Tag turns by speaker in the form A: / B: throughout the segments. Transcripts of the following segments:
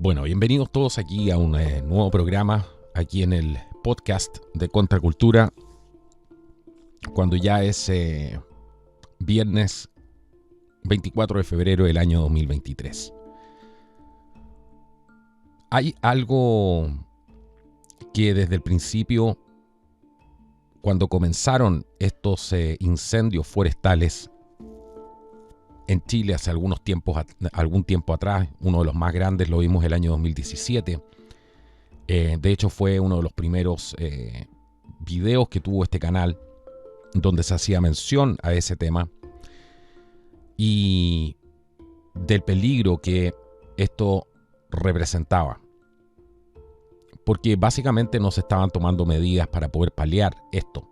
A: Bueno, bienvenidos todos aquí a un nuevo programa, aquí en el podcast de Contracultura, cuando ya es viernes 24 de febrero del año 2023. Hay algo que desde el principio, cuando comenzaron estos incendios forestales en Chile hace algún tiempo atrás, uno de los más grandes lo vimos el año 2017. De hecho fue uno de los primeros videos que tuvo este canal donde se hacía mención a ese tema y del peligro que esto representaba. Porque básicamente no se estaban tomando medidas para poder paliar esto.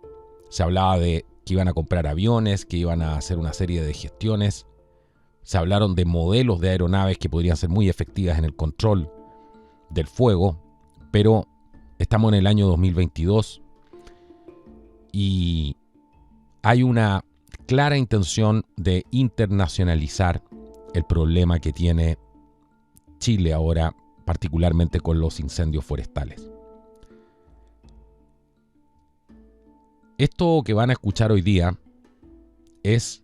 A: Se hablaba de que iban a comprar aviones, que iban a hacer una serie de gestiones. Se hablaron de modelos de aeronaves que podrían ser muy efectivas en el control del fuego, pero estamos en el año 2022 y hay una clara intención de internacionalizar el problema que tiene Chile ahora, particularmente con los incendios forestales. Esto que van a escuchar hoy día es,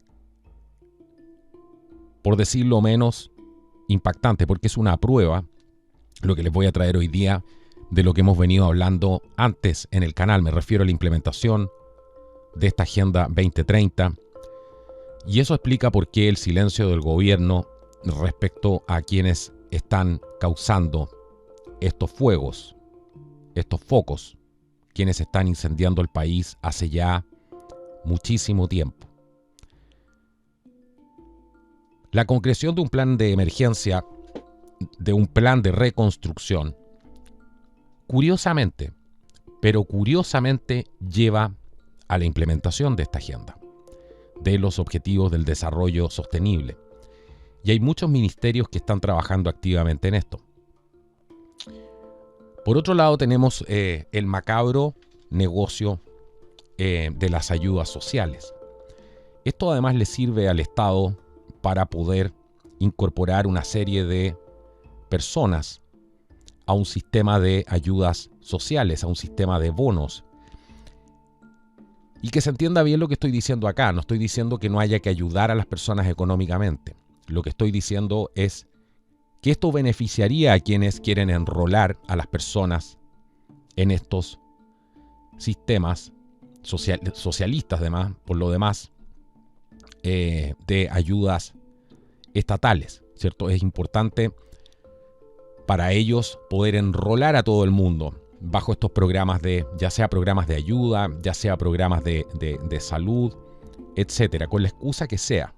A: por decirlo menos, impactante, porque es una prueba, lo que les voy a traer hoy día, de lo que hemos venido hablando antes en el canal. Me refiero a la implementación de esta Agenda 2030, y eso explica por qué el silencio del gobierno respecto a quienes están causando estos fuegos, estos focos, quienes están incendiando el país hace ya muchísimo tiempo. La concreción de un plan de emergencia, de un plan de reconstrucción, curiosamente lleva a la implementación de esta agenda, de los objetivos del desarrollo sostenible. Y hay muchos ministerios que están trabajando activamente en esto. Por otro lado tenemos el macabro negocio de las ayudas sociales. Esto además le sirve al Estado para poder incorporar una serie de personas a un sistema de ayudas sociales, a un sistema de bonos. Y que se entienda bien lo que estoy diciendo acá. No estoy diciendo que no haya que ayudar a las personas económicamente. Lo que estoy diciendo es que esto beneficiaría a quienes quieren enrolar a las personas en estos sistemas socialistas, además, por lo demás, de ayudas estatales, ¿cierto? Es importante para ellos poder enrolar a todo el mundo bajo estos programas ya sea programas de ayuda, ya sea programas de salud, etcétera, con la excusa que sea.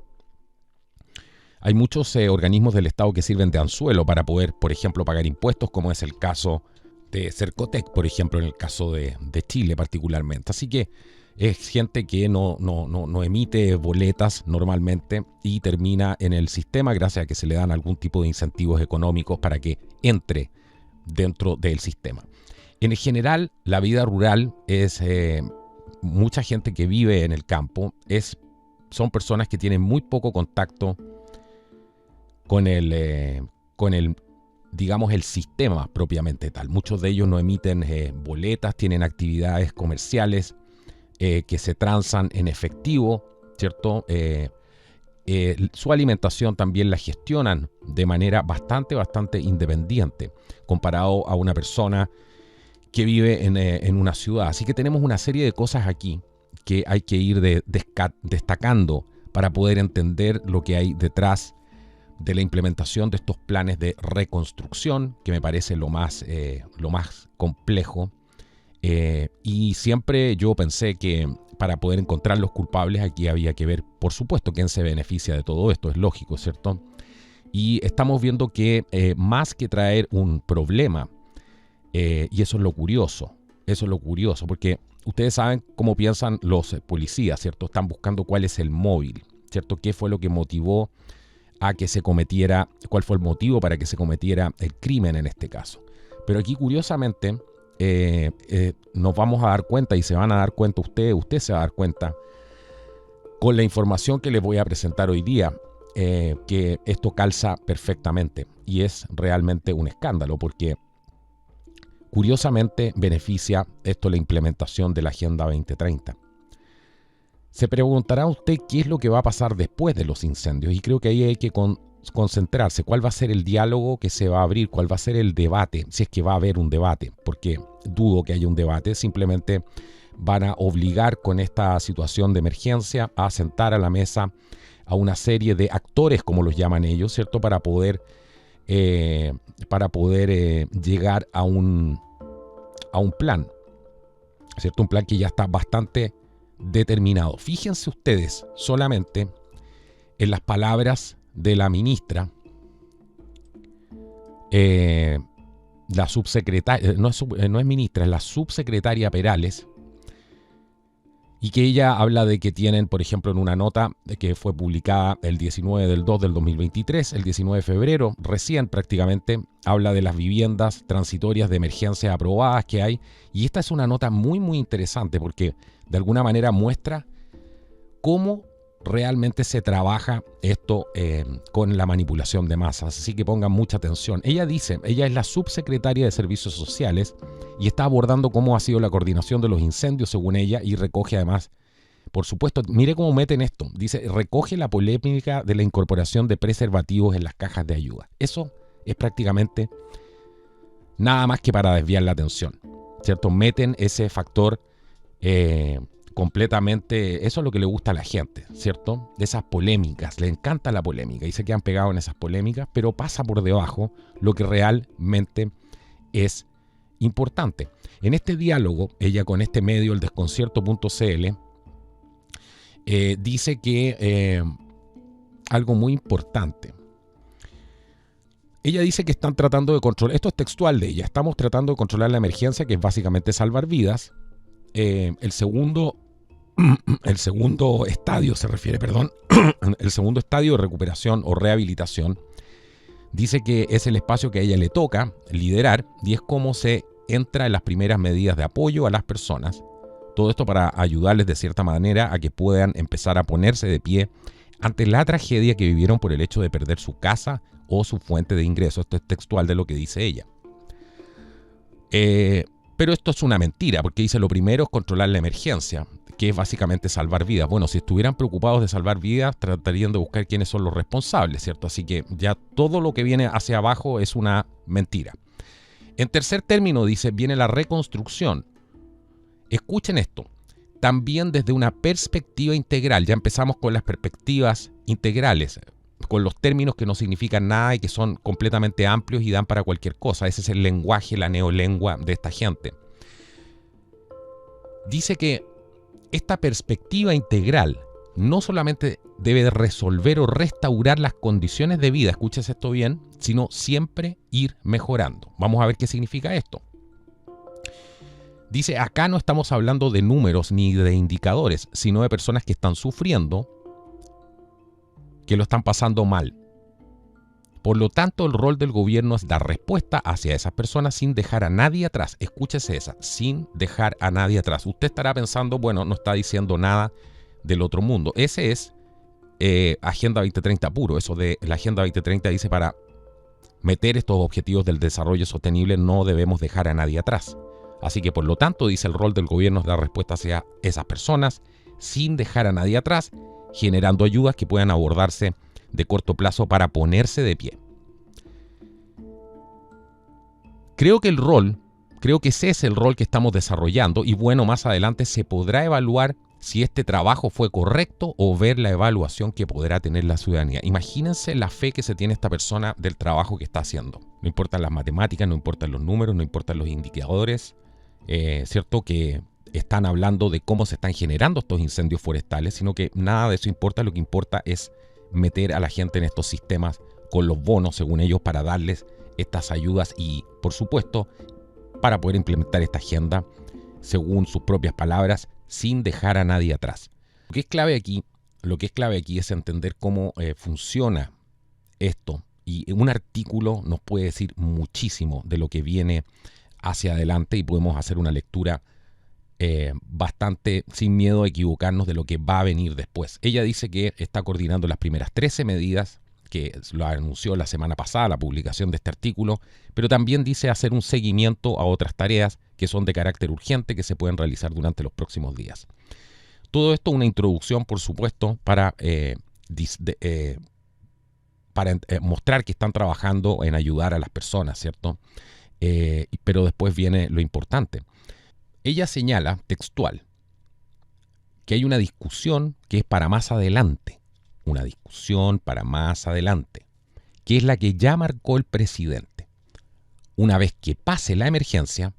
A: Hay muchos organismos del Estado que sirven de anzuelo para poder, por ejemplo, pagar impuestos, como es el caso de Cercotec, por ejemplo, en el caso de Chile particularmente. Así que es gente que no emite boletas normalmente y termina en el sistema gracias a que se le dan algún tipo de incentivos económicos para que entre dentro del sistema. En general, la vida rural es mucha gente que vive en el campo, son personas que tienen muy poco contacto con el digamos, el sistema propiamente tal. Muchos de ellos no emiten boletas, tienen actividades comerciales que se transan en efectivo, ¿cierto? Su alimentación también la gestionan de manera bastante independiente comparado a una persona que vive en una ciudad. Así que tenemos una serie de cosas aquí que hay que ir destacando para poder entender lo que hay detrás de la implementación de estos planes de reconstrucción, que me parece lo más complejo. Y siempre yo pensé que para poder encontrar los culpables aquí había que ver, por supuesto, quién se beneficia de todo esto, es lógico, ¿cierto? Y estamos viendo que más que traer un problema, y eso es lo curioso, porque ustedes saben cómo piensan los policías, ¿cierto? Están buscando cuál es el móvil, ¿cierto? ¿Qué fue lo que motivó a que se cometiera, cuál fue el motivo para que se cometiera el crimen en este caso? Pero aquí, curiosamente, nos vamos a dar cuenta y se van a dar cuenta usted se va a dar cuenta con la información que les voy a presentar hoy día, que esto calza perfectamente y es realmente un escándalo porque curiosamente beneficia esto la implementación de la Agenda 2030. Se preguntará usted qué es lo que va a pasar después de los incendios y creo que ahí hay que concentrarse. ¿Cuál va a ser el diálogo que se va a abrir? ¿Cuál va a ser el debate? Si es que va a haber un debate, porque dudo que haya un debate. Simplemente van a obligar con esta situación de emergencia a sentar a la mesa a una serie de actores, como los llaman ellos, ¿cierto? Para poder llegar a un plan, ¿cierto? Un plan que ya está bastante determinado. Fíjense ustedes solamente en las palabras de la ministra, la subsecretaria, no es ministra, es la subsecretaria Perales, y que ella habla de que tienen, por ejemplo, en una nota que fue publicada el 19/2/2023, el 19 de febrero, recién prácticamente, habla de las viviendas transitorias de emergencia aprobadas que hay, y esta es una nota muy muy interesante porque de alguna manera muestra cómo realmente se trabaja esto con la manipulación de masas, así que pongan mucha atención. Ella dice, ella es la subsecretaria de Servicios Sociales y está abordando cómo ha sido la coordinación de los incendios según ella y recoge además, por supuesto, mire cómo meten esto, dice, recoge la polémica de la incorporación de preservativos en las cajas de ayuda. Eso es prácticamente nada más que para desviar la atención, ¿cierto? Meten ese factor completamente, eso es lo que le gusta a la gente, ¿cierto? De esas polémicas, le encanta la polémica y se quedan pegados en esas polémicas, pero pasa por debajo lo que realmente es importante. En este diálogo, ella con este medio, el desconcierto.cl, dice que algo muy importante. Ella dice que están tratando de controlar, esto es textual de ella, estamos tratando de controlar la emergencia, que es básicamente salvar vidas. El segundo estadio se refiere, el segundo estadio de recuperación o rehabilitación, dice que es el espacio que a ella le toca liderar y es como se entra en las primeras medidas de apoyo a las personas. Todo esto para ayudarles de cierta manera a que puedan empezar a ponerse de pie ante la tragedia que vivieron por el hecho de perder su casa o su fuente de ingreso. Esto es textual de lo que dice ella. Pero esto es una mentira, porque dice lo primero es controlar la emergencia, que es básicamente salvar vidas. Bueno, si estuvieran preocupados de salvar vidas, tratarían de buscar quiénes son los responsables, ¿cierto? Así que ya todo lo que viene hacia abajo es una mentira. En tercer término, dice, viene la reconstrucción. Escuchen esto, también desde una perspectiva integral. Ya empezamos con las perspectivas integrales, con los términos que no significan nada y que son completamente amplios y dan para cualquier cosa. Ese es el lenguaje, la neolengua de esta gente. Dice que esta perspectiva integral no solamente debe resolver o restaurar las condiciones de vida, escuches esto bien, sino siempre ir mejorando. Vamos a ver qué significa esto. Dice, acá no estamos hablando de números ni de indicadores, sino de personas que están sufriendo, que lo están pasando mal. Por lo tanto, el rol del gobierno es dar respuesta hacia esas personas sin dejar a nadie atrás. Escúchese esa, sin dejar a nadie atrás. Usted estará pensando, bueno, no está diciendo nada del otro mundo. Ese es Agenda 2030 puro. Eso de la Agenda 2030 dice para meter estos objetivos del desarrollo sostenible no debemos dejar a nadie atrás. Así que por lo tanto, dice el rol del gobierno es dar respuesta hacia esas personas sin dejar a nadie atrás, generando ayudas que puedan abordarse de corto plazo para ponerse de pie. Creo que ese es el rol que estamos desarrollando y bueno, más adelante se podrá evaluar si este trabajo fue correcto o ver la evaluación que podrá tener la ciudadanía. Imagínense la fe que se tiene esta persona del trabajo que está haciendo. No importan las matemáticas, no importan los números, no importan los indicadores, ¿cierto? Que están hablando de cómo se están generando estos incendios forestales, sino que nada de eso importa. Lo que importa es meter a la gente en estos sistemas con los bonos, según ellos, para darles estas ayudas y, por supuesto, para poder implementar esta agenda, según sus propias palabras, sin dejar a nadie atrás. Lo que es clave aquí es entender cómo funciona esto. Y un artículo nos puede decir muchísimo de lo que viene hacia adelante y podemos hacer una lectura bastante sin miedo a equivocarnos de lo que va a venir después. Ella dice que está coordinando las primeras 13 medidas, que lo anunció la semana pasada, la publicación de este artículo, pero también dice hacer un seguimiento a otras tareas que son de carácter urgente que se pueden realizar durante los próximos días. Todo esto una introducción, por supuesto, para mostrar que están trabajando en ayudar a las personas, ¿cierto? Pero después viene lo importante. Ella señala, textual, que hay una discusión que es para más adelante, una discusión para más adelante, que es la que ya marcó el presidente. Una vez que pase la emergencia,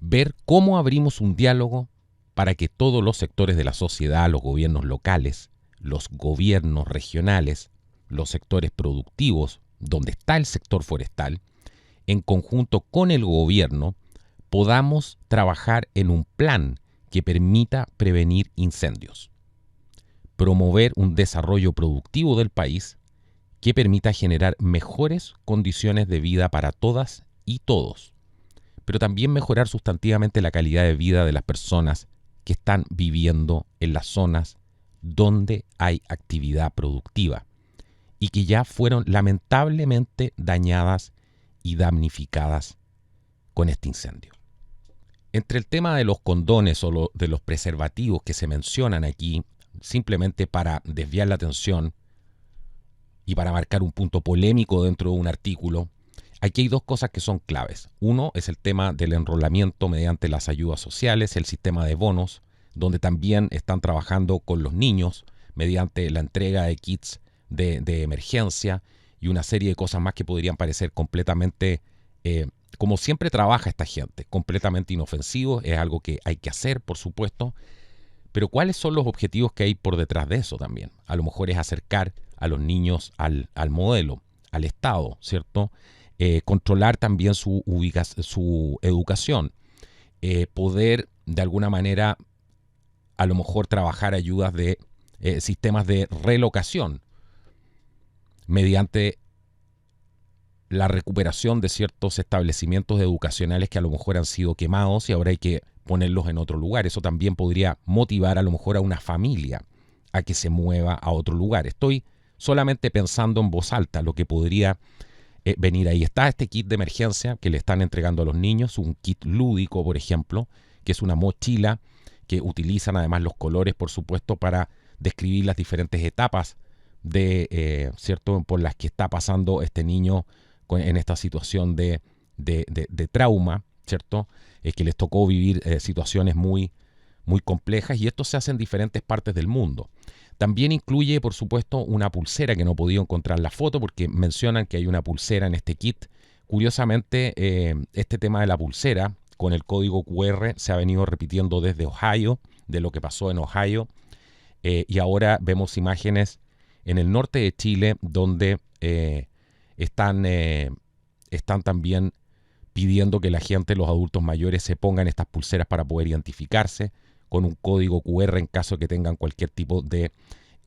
A: ver cómo abrimos un diálogo para que todos los sectores de la sociedad, los gobiernos locales, los gobiernos regionales, los sectores productivos, donde está el sector forestal, en conjunto con el gobierno, podamos trabajar en un plan que permita prevenir incendios, promover un desarrollo productivo del país que permita generar mejores condiciones de vida para todas y todos, pero también mejorar sustantivamente la calidad de vida de las personas que están viviendo en las zonas donde hay actividad productiva y que ya fueron lamentablemente dañadas y damnificadas con este incendio. Entre el tema de los condones o de los preservativos que se mencionan aquí, simplemente para desviar la atención y para marcar un punto polémico dentro de un artículo, aquí hay dos cosas que son claves. Uno es el tema del enrolamiento mediante las ayudas sociales, el sistema de bonos, donde también están trabajando con los niños mediante la entrega de kits de emergencia y una serie de cosas más que podrían parecer completamente, como siempre trabaja esta gente, completamente inofensivos. Es algo que hay que hacer, por supuesto, pero ¿cuáles son los objetivos que hay por detrás de eso también? A lo mejor es acercar a los niños al modelo, al Estado, ¿cierto? Controlar también su educación, poder de alguna manera a lo mejor trabajar ayudas de sistemas de relocación mediante la recuperación de ciertos establecimientos educacionales que a lo mejor han sido quemados y ahora hay que ponerlos en otro lugar. Eso también podría motivar a lo mejor a una familia a que se mueva a otro lugar. Estoy solamente pensando en voz alta lo que podría venir ahí. Está este kit de emergencia que le están entregando a los niños, un kit lúdico, por ejemplo, que es una mochila que utilizan además los colores, por supuesto, para describir las diferentes etapas de cierto por las que está pasando este niño en esta situación de trauma, ¿cierto? Que les tocó vivir situaciones muy, muy complejas, y esto se hace en diferentes partes del mundo. También incluye, por supuesto, una pulsera que no he podido encontrar la foto porque mencionan que hay una pulsera en este kit. Curiosamente, este tema de la pulsera con el código QR se ha venido repitiendo desde Ohio, de lo que pasó en Ohio, y ahora vemos imágenes en el norte de Chile donde están también pidiendo que la gente, los adultos mayores, se pongan estas pulseras para poder identificarse con un código QR en caso de que tengan cualquier tipo de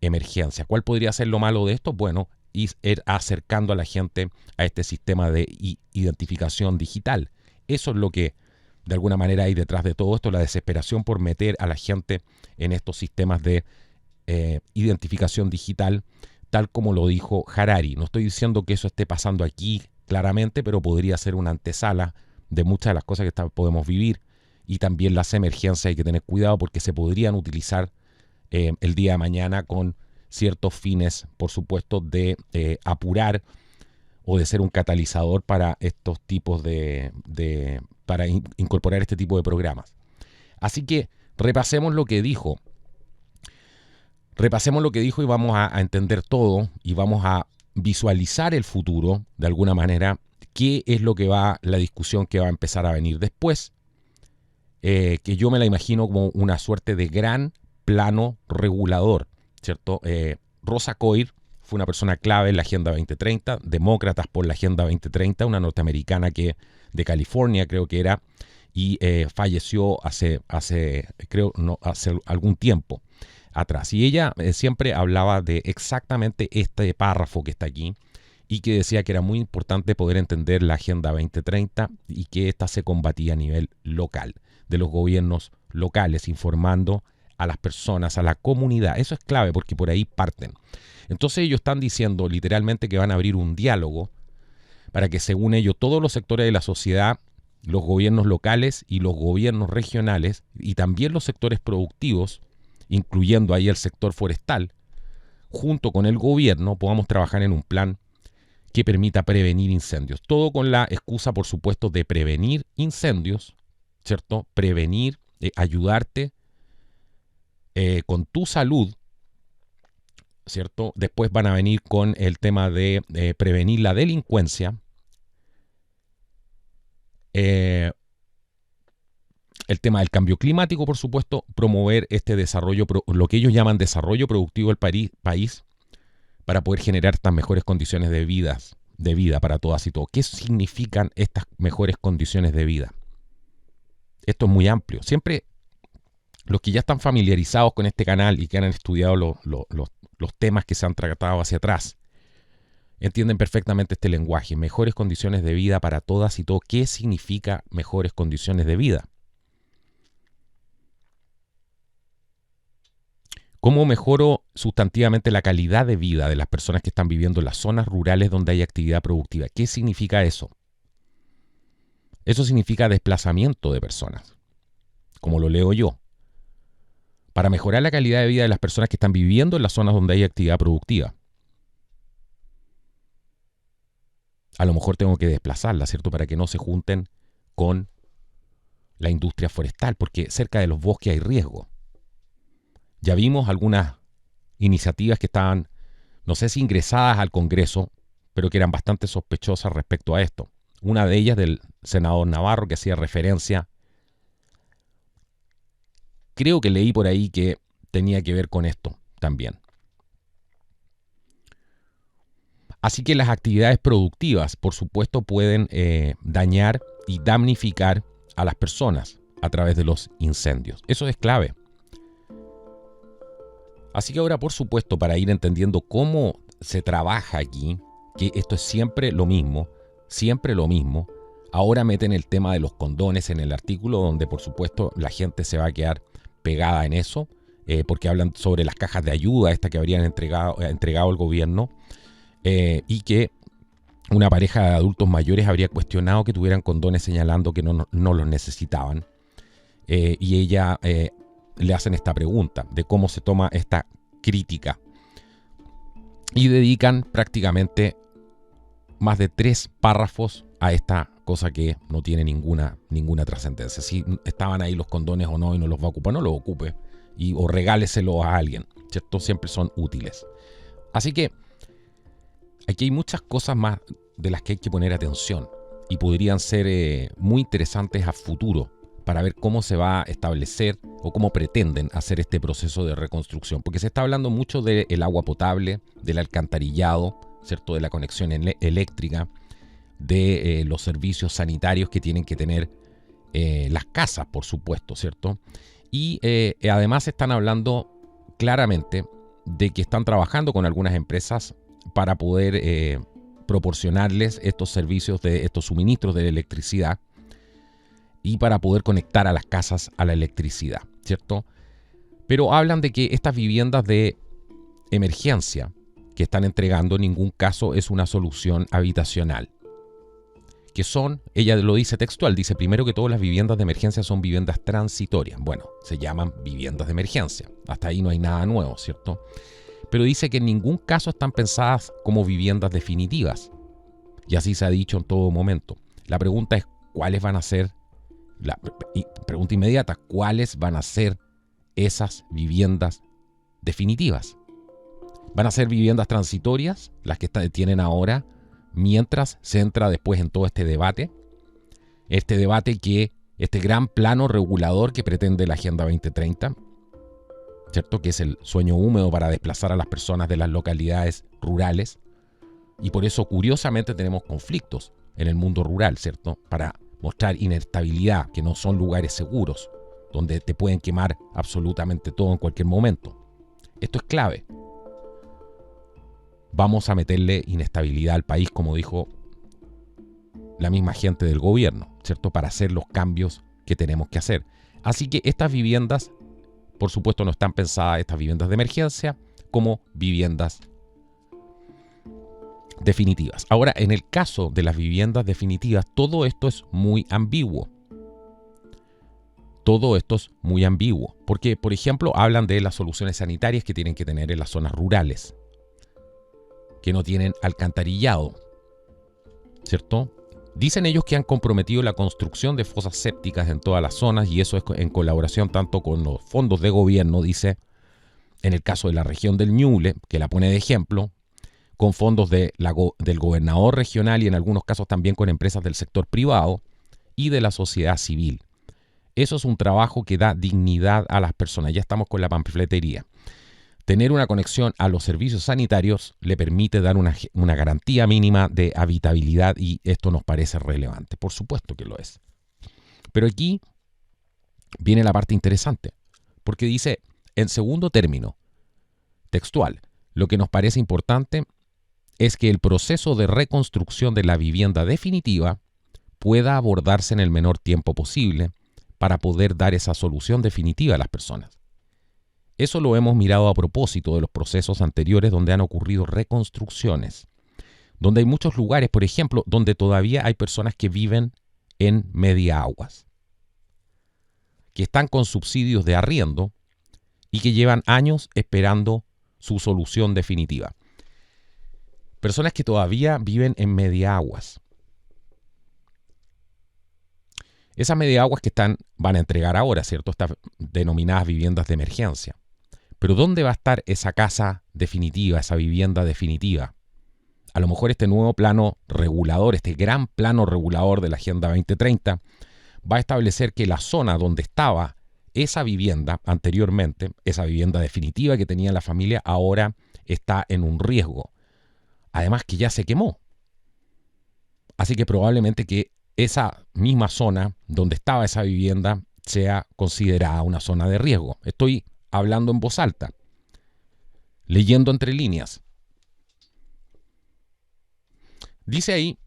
A: emergencia. ¿Cuál podría ser lo malo de esto? Bueno, ir acercando a la gente a este sistema de identificación digital. Eso es lo que de alguna manera hay detrás de todo esto, la desesperación por meter a la gente en estos sistemas de identificación digital, tal como lo dijo Harari. No estoy diciendo que eso esté pasando aquí claramente, pero podría ser una antesala de muchas de las cosas que podemos vivir, y también las emergencias hay que tener cuidado porque se podrían utilizar el día de mañana con ciertos fines, por supuesto, de apurar o de ser un catalizador para estos tipos para incorporar este tipo de programas. Así que repasemos lo que dijo. Y vamos a entender todo y vamos a visualizar el futuro, de alguna manera, qué es lo que la discusión que va a empezar a venir después, que yo me la imagino como una suerte de gran plano regulador, ¿cierto? Rosa Coir fue una persona clave en la Agenda 2030, Demócratas por la Agenda 2030, una norteamericana de California creo que era, y falleció hace algún tiempo atrás. Y ella siempre hablaba de exactamente este párrafo que está aquí y que decía que era muy importante poder entender la Agenda 2030 y que ésta se combatía a nivel local. de los gobiernos locales, informando a las personas, a la comunidad. Eso es clave porque por ahí parten. Entonces ellos están diciendo literalmente que van a abrir un diálogo para que, según ellos, todos los sectores de la sociedad, los gobiernos locales y los gobiernos regionales y también los sectores productivos, incluyendo ahí el sector forestal, junto con el gobierno, podamos trabajar en un plan que permita prevenir incendios. Todo con la excusa, por supuesto, de prevenir incendios, ¿cierto? Prevenir, ayudarte con tu salud, ¿cierto? Después van a venir con el tema de prevenir la delincuencia, el tema del cambio climático, por supuesto, promover este desarrollo, lo que ellos llaman desarrollo productivo del país, para poder generar estas mejores condiciones de vida para todas y todos. ¿Qué significan estas mejores condiciones de vida? Esto es muy amplio. Siempre los que ya están familiarizados con este canal y que han estudiado los temas que se han tratado hacia atrás, entienden perfectamente este lenguaje. Mejores condiciones de vida para todas y todos. ¿Qué significa mejores condiciones de vida? ¿Cómo mejoro sustantivamente la calidad de vida de las personas que están viviendo en las zonas rurales donde hay actividad productiva? ¿Qué significa eso? Eso significa desplazamiento de personas, como lo leo yo. Para mejorar la calidad de vida de las personas que están viviendo en las zonas donde hay actividad productiva. A lo mejor tengo que desplazarlas, ¿cierto? Para que no se junten con la industria forestal, porque cerca de los bosques hay riesgo. Ya vimos algunas iniciativas que estaban, no sé si ingresadas al Congreso, pero que eran bastante sospechosas respecto a esto. Una de ellas del senador Navarro, que hacía referencia, creo que leí por ahí que tenía que ver con esto también. Así que las actividades productivas, por supuesto, pueden dañar y damnificar a las personas a través de los incendios. Eso es clave. Así que ahora, por supuesto, para ir entendiendo cómo se trabaja aquí, que esto es siempre lo mismo, ahora meten el tema de los condones en el artículo, donde por supuesto la gente se va a quedar pegada en eso, porque hablan sobre las cajas de ayuda, esta que habrían entregado el gobierno, y que una pareja de adultos mayores habría cuestionado que tuvieran condones, señalando que no los necesitaban. Y ella le hacen esta pregunta de cómo se toma esta crítica. Y dedican prácticamente más de 3 párrafos a esta cosa que no tiene ninguna trascendencia. Si estaban ahí los condones o no y no los va a ocupar, no los ocupe. O regáleselo a alguien, ¿cierto? Siempre son útiles. Así que aquí hay muchas cosas más de las que hay que poner atención y podrían ser muy interesantes a futuro para ver cómo se va a establecer o cómo pretenden hacer este proceso de reconstrucción. Porque se está hablando mucho del agua potable, del alcantarillado, ¿cierto? De la conexión eléctrica, de los servicios sanitarios que tienen que tener las casas, por supuesto, ¿cierto? Y además están hablando claramente de que están trabajando con algunas empresas para poder proporcionarles estos servicios, estos suministros de electricidad, y para poder conectar a las casas a la electricidad, ¿cierto? Pero hablan de que estas viviendas de emergencia que están entregando en ningún caso es una solución habitacional. Que son, ella lo dice textual, dice primero que todo las viviendas de emergencia son viviendas transitorias. Bueno, se llaman viviendas de emergencia. Hasta ahí no hay nada nuevo, ¿cierto? Pero dice que en ningún caso están pensadas como viviendas definitivas. Y así se ha dicho en todo momento. La pregunta es, ¿cuáles van a ser? La pregunta inmediata, ¿cuáles van a ser esas viviendas definitivas? ¿Van a ser viviendas transitorias, las que tienen ahora, mientras se entra después en todo este debate? Este debate este gran plano regulador que pretende la Agenda 2030, ¿cierto? Que es el sueño húmedo para desplazar a las personas de las localidades rurales. Y por eso, curiosamente, tenemos conflictos en el mundo rural, ¿cierto? Para mostrar inestabilidad, que no son lugares seguros, donde te pueden quemar absolutamente todo en cualquier momento. Esto es clave. Vamos a meterle inestabilidad al país, como dijo la misma gente del gobierno, ¿cierto? Para hacer los cambios que tenemos que hacer. Así que estas viviendas, por supuesto, no están pensadas, estas viviendas de emergencia, como viviendas definitivas. Ahora, en el caso de las viviendas definitivas, todo esto es muy ambiguo. Todo esto es muy ambiguo, porque, por ejemplo, hablan de las soluciones sanitarias que tienen que tener en las zonas rurales, que no tienen alcantarillado, ¿cierto? Dicen ellos que han comprometido la construcción de fosas sépticas en todas las zonas, y eso es en colaboración tanto con los fondos de gobierno, dice, en el caso de la región del Ñuble, que la pone de ejemplo, con fondos del gobernador regional y en algunos casos también con empresas del sector privado y de la sociedad civil. Eso es un trabajo que da dignidad a las personas. Ya estamos con la panfletería. Tener una conexión a los servicios sanitarios le permite dar una garantía mínima de habitabilidad y esto nos parece relevante. Por supuesto que lo es. Pero aquí viene la parte interesante, porque dice, en segundo término, textual, lo que nos parece importante es que el proceso de reconstrucción de la vivienda definitiva pueda abordarse en el menor tiempo posible para poder dar esa solución definitiva a las personas. Eso lo hemos mirado a propósito de los procesos anteriores donde han ocurrido reconstrucciones, donde hay muchos lugares, por ejemplo, donde todavía hay personas que viven en media aguas, que están con subsidios de arriendo y que llevan años esperando su solución definitiva. Personas que todavía viven en media aguas. Esas media aguas que van a entregar ahora, ¿cierto? Estas denominadas viviendas de emergencia. Pero ¿dónde va a estar esa casa definitiva, esa vivienda definitiva? A lo mejor este nuevo plano regulador, este gran plano regulador de la Agenda 2030, va a establecer que la zona donde estaba esa vivienda anteriormente, esa vivienda definitiva que tenía la familia, ahora está en un riesgo. Además que ya se quemó. Así que probablemente que esa misma zona donde estaba esa vivienda sea considerada una zona de riesgo. Estoy hablando en voz alta, leyendo entre líneas. Dice ahí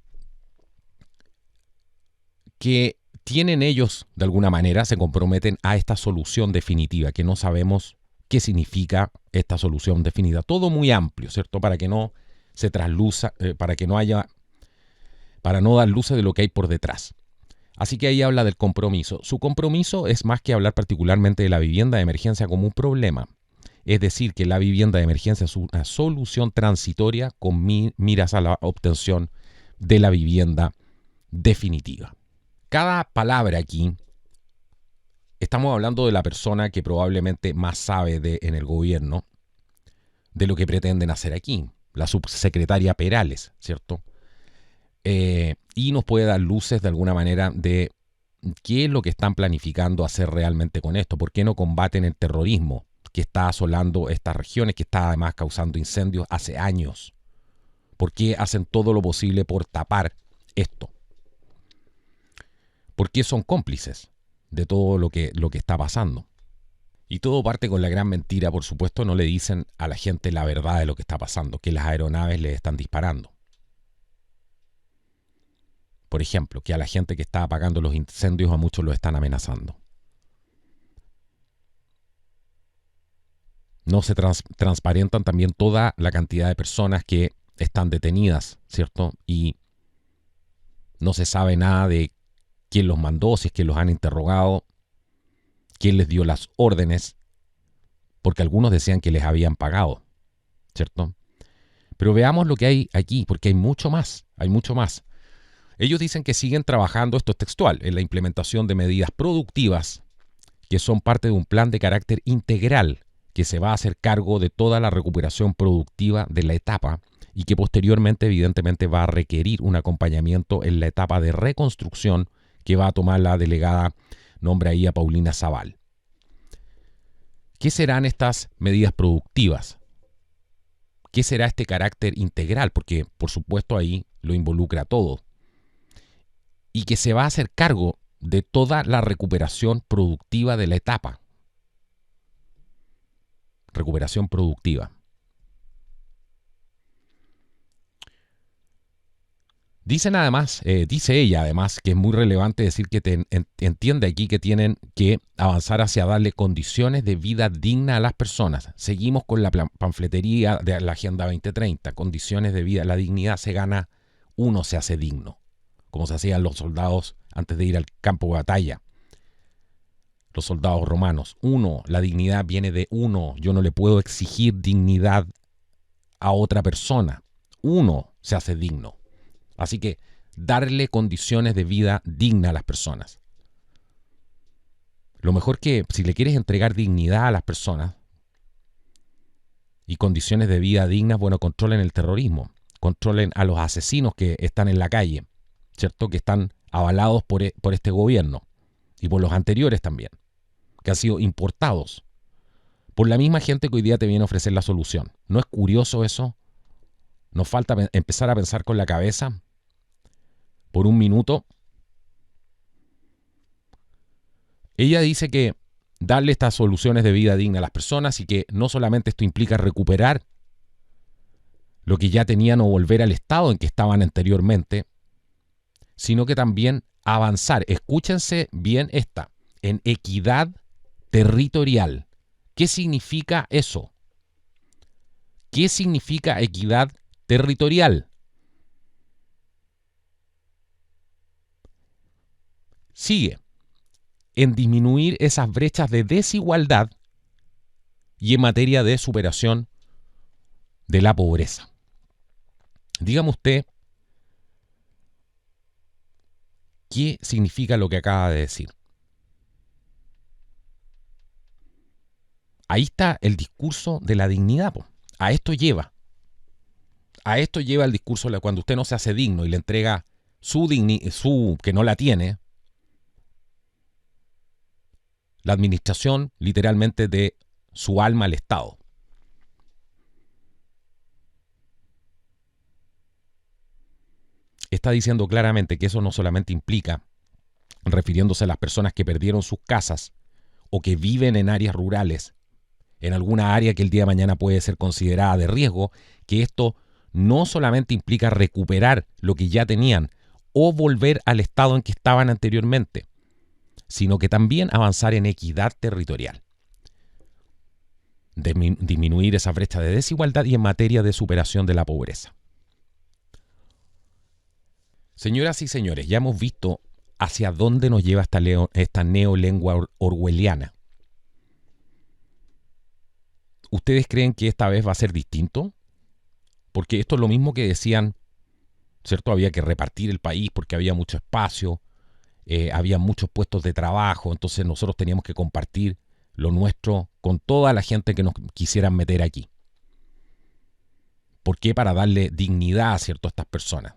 A: que tienen ellos, de alguna manera, se comprometen a esta solución definitiva, que no sabemos qué significa esta solución definitiva. Todo muy amplio, ¿cierto? Para que no se trasluza, para no dar luces de lo que hay por detrás. Así que ahí habla del compromiso. Su compromiso es más que hablar particularmente de la vivienda de emergencia como un problema. Es decir, que la vivienda de emergencia es una solución transitoria con miras a la obtención de la vivienda definitiva. Cada palabra aquí, estamos hablando de la persona que probablemente más sabe en el gobierno de lo que pretenden hacer aquí, la subsecretaria Perales, ¿cierto? Y nos puede dar luces de alguna manera de qué es lo que están planificando hacer realmente con esto. ¿Por qué no combaten el terrorismo que está asolando estas regiones, que está además causando incendios hace años? ¿Por qué hacen todo lo posible por tapar esto? ¿Por qué son cómplices de todo lo que está pasando? Y todo parte con la gran mentira, por supuesto, no le dicen a la gente la verdad de lo que está pasando, que las aeronaves les están disparando. Por ejemplo, que a la gente que está apagando los incendios a muchos lo están amenazando. No se transparentan también toda la cantidad de personas que están detenidas, ¿cierto? Y no se sabe nada de quién los mandó, si es que los han interrogado, quién les dio las órdenes, porque algunos decían que les habían pagado, ¿cierto? Pero veamos lo que hay aquí, porque hay mucho más, hay mucho más. Ellos dicen que siguen trabajando, esto es textual, en la implementación de medidas productivas que son parte de un plan de carácter integral que se va a hacer cargo de toda la recuperación productiva de la etapa y que posteriormente evidentemente va a requerir un acompañamiento en la etapa de reconstrucción que va a tomar la delegada, nombre ahí a Paulina Zaval. ¿Qué serán estas medidas productivas? ¿Qué será este carácter integral? Porque por supuesto ahí lo involucra todo. Y que se va a hacer cargo de toda la recuperación productiva de la etapa. Recuperación productiva. Dicen además, dice ella además, que es muy relevante decir que entiende aquí que tienen que avanzar hacia darle condiciones de vida digna a las personas. Seguimos con la panfletería de la Agenda 2030, condiciones de vida. La dignidad se gana, uno se hace digno, como se hacían los soldados antes de ir al campo de batalla. Los soldados romanos. Uno, la dignidad viene de uno. Yo no le puedo exigir dignidad a otra persona. Uno se hace digno. Así que darle condiciones de vida digna a las personas. Lo mejor que si le quieres entregar dignidad a las personas y condiciones de vida dignas, bueno, controlen el terrorismo, controlen a los asesinos que están en la calle, ¿cierto? Que están avalados por este gobierno y por los anteriores también, que han sido importados por la misma gente que hoy día te viene a ofrecer la solución. ¿No es curioso eso? Nos falta empezar a pensar con la cabeza por un minuto. Ella dice que darle estas soluciones de vida digna a las personas y que no solamente esto implica recuperar lo que ya tenían o volver al estado en que estaban anteriormente, sino que también avanzar, escúchense bien esta, en equidad territorial. ¿Qué significa eso? ¿Qué significa equidad territorial? Sigue en disminuir esas brechas de desigualdad y en materia de superación de la pobreza. Dígame usted, ¿qué significa lo que acaba de decir? Ahí está el discurso de la dignidad. A esto lleva. A esto lleva el discurso de cuando usted no se hace digno y le entrega su que no la tiene, la administración literalmente de su alma al Estado. Está diciendo claramente que eso no solamente implica, refiriéndose a las personas que perdieron sus casas o que viven en áreas rurales, en alguna área que el día de mañana puede ser considerada de riesgo, que esto no solamente implica recuperar lo que ya tenían o volver al estado en que estaban anteriormente, sino que también avanzar en equidad territorial, disminuir esa brecha de desigualdad y en materia de superación de la pobreza. Señoras y señores, ya hemos visto hacia dónde nos lleva esta neolengua orwelliana. ¿Ustedes creen que esta vez va a ser distinto? Porque esto es lo mismo que decían, ¿cierto? Había que repartir el país porque había mucho espacio, había muchos puestos de trabajo, entonces nosotros teníamos que compartir lo nuestro con toda la gente que nos quisieran meter aquí. ¿Por qué? Para darle dignidad, ¿cierto?, a estas personas.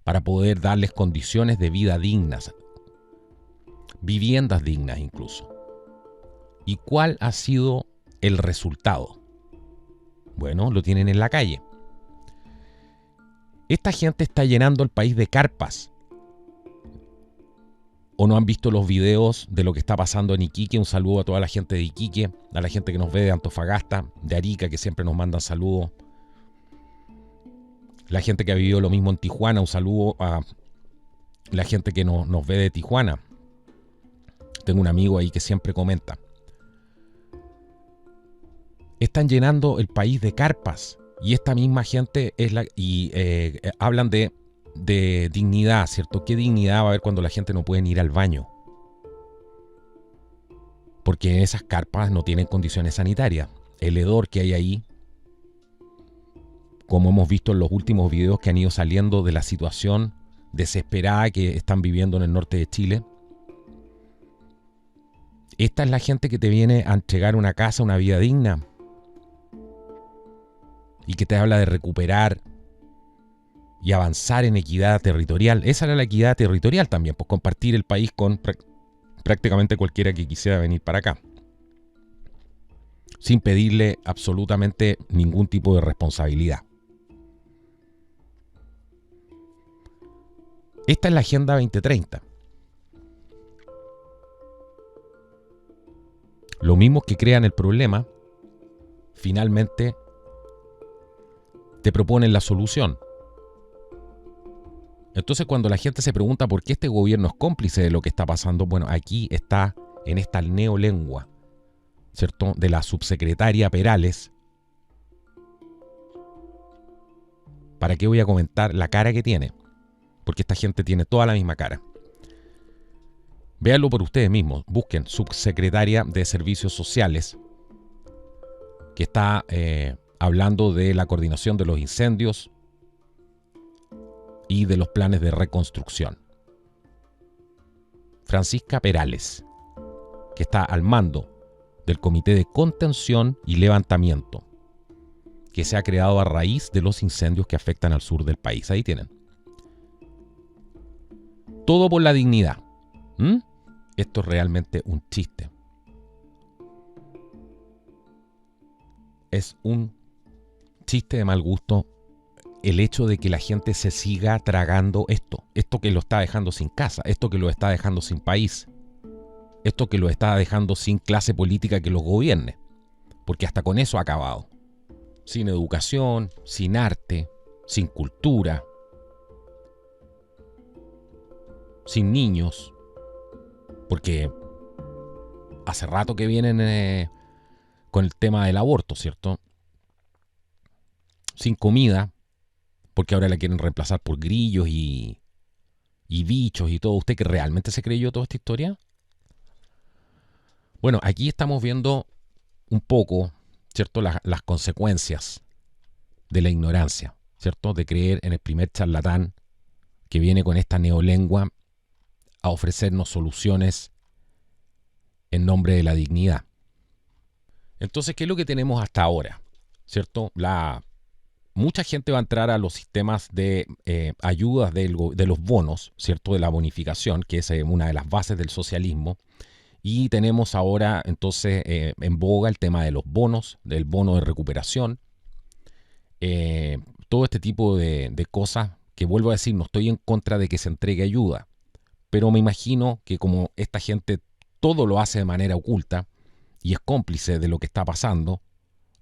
A: Para poder darles condiciones de vida dignas, viviendas dignas incluso. ¿Y cuál ha sido el resultado? Bueno, lo tienen en la calle. Esta gente está llenando el país de carpas. ¿O no han visto los videos de lo que está pasando en Iquique? Un saludo a toda la gente de Iquique, a la gente que nos ve de Antofagasta, de Arica, que siempre nos mandan saludos. La gente que ha vivido lo mismo en Tijuana, un saludo a la gente que nos ve de Tijuana. Tengo un amigo ahí que siempre comenta. Están llenando el país de carpas y esta misma gente hablan de dignidad, ¿cierto? ¿Qué dignidad va a haber cuando la gente no puede ir al baño? Porque esas carpas no tienen condiciones sanitarias. El hedor que hay ahí, como hemos visto en los últimos videos que han ido saliendo de la situación desesperada que están viviendo en el norte de Chile. Esta es la gente que te viene a entregar una casa, una vida digna. Y que te habla de recuperar y avanzar en equidad territorial. Esa era la equidad territorial también, pues compartir el país con prácticamente cualquiera que quisiera venir para acá, sin pedirle absolutamente ningún tipo de responsabilidad. Esta es la Agenda 2030. Los mismos que crean el problema, finalmente te proponen la solución. Entonces, cuando la gente se pregunta por qué este gobierno es cómplice de lo que está pasando, bueno, aquí está en esta neolengua, ¿cierto?, de la subsecretaria Perales. ¿Para qué voy a comentar la cara que tiene? Porque esta gente tiene toda la misma cara. Véanlo por ustedes mismos. Busquen subsecretaria de Servicios Sociales, que está hablando de la coordinación de los incendios y de los planes de reconstrucción. Francisca Perales, que está al mando del Comité de Contención y Levantamiento, que se ha creado a raíz de los incendios que afectan al sur del país. Ahí tienen. Todo por la dignidad. Esto es realmente un chiste. Es un chiste de mal gusto el hecho de que la gente se siga tragando esto que lo está dejando sin casa, esto que lo está dejando sin país, esto que lo está dejando sin clase política que los gobierne, porque hasta con eso ha acabado. Sin educación, sin arte, sin cultura, sin niños, porque hace rato que vienen con el tema del aborto, ¿cierto? Sin comida, porque ahora la quieren reemplazar por grillos y bichos y todo. ¿Usted que realmente se creyó toda esta historia? Bueno, aquí estamos viendo un poco, ¿cierto?, las consecuencias de la ignorancia, ¿cierto?, de creer en el primer charlatán que viene con esta neolengua a ofrecernos soluciones en nombre de la dignidad. Entonces, ¿qué es lo que tenemos hasta ahora? ¿Cierto? Mucha gente va a entrar a los sistemas de ayudas de los bonos, ¿cierto?, de la bonificación, que es una de las bases del socialismo. Y tenemos ahora, entonces, en boga el tema de los bonos, del bono de recuperación. Todo este tipo de cosas que, vuelvo a decir, no estoy en contra de que se entregue ayuda. Pero me imagino que como esta gente todo lo hace de manera oculta y es cómplice de lo que está pasando,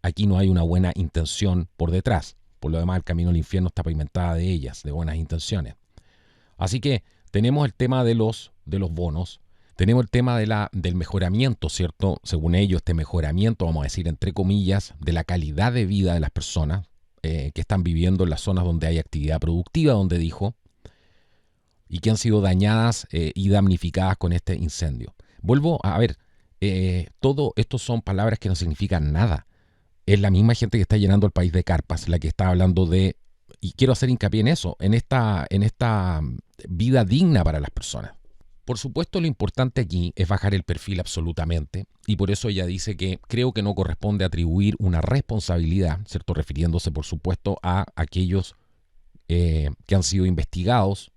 A: aquí no hay una buena intención por detrás. Por lo demás, el camino al infierno está pavimentada de ellas, de buenas intenciones. Así que tenemos el tema de los bonos, tenemos el tema del mejoramiento, ¿cierto? Según ellos, este mejoramiento, vamos a decir, entre comillas, de la calidad de vida de las personas que están viviendo en las zonas donde hay actividad productiva, donde dijo, y que han sido dañadas y damnificadas con este incendio. Vuelvo a ver, todo esto son palabras que no significan nada. Es la misma gente que está llenando el país de carpas, la que está hablando de, y quiero hacer hincapié en eso, en esta vida digna para las personas. Por supuesto, lo importante aquí es bajar el perfil absolutamente, y por eso ella dice que creo que no corresponde atribuir una responsabilidad, ¿cierto?, refiriéndose por supuesto a aquellos que han sido investigados